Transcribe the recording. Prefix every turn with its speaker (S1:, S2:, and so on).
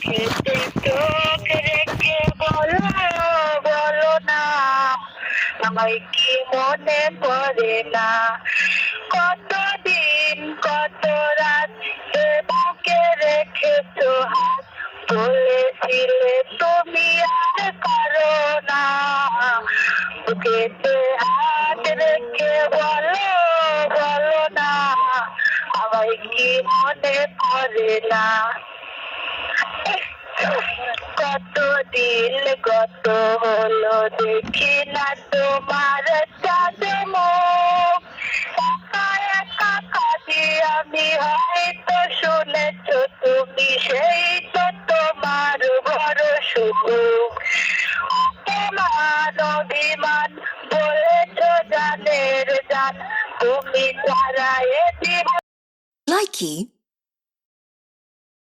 S1: চোখেতে চোখ রেখে বলো বলো না, আমায় কি মনে পড়ে না? কতদিন কত রাত এ বুকে রেখেছো হাত, বলেছিলে তুমি আর করো না। বুকেতে হাত রেখে বলো বলো না, আমায় কি মনে পড়ে না? কতদিন কত হলো দেখি না তোমার চাঁদ মুখ, একা একা কাঁদি আমি, হয়তো শুনেছ তুমি, সেই তো তোমার বড় সুখ। অপমান অভিমান বলেছ জানের জান, তুমি ছাড়া এ জীবন
S2: Likey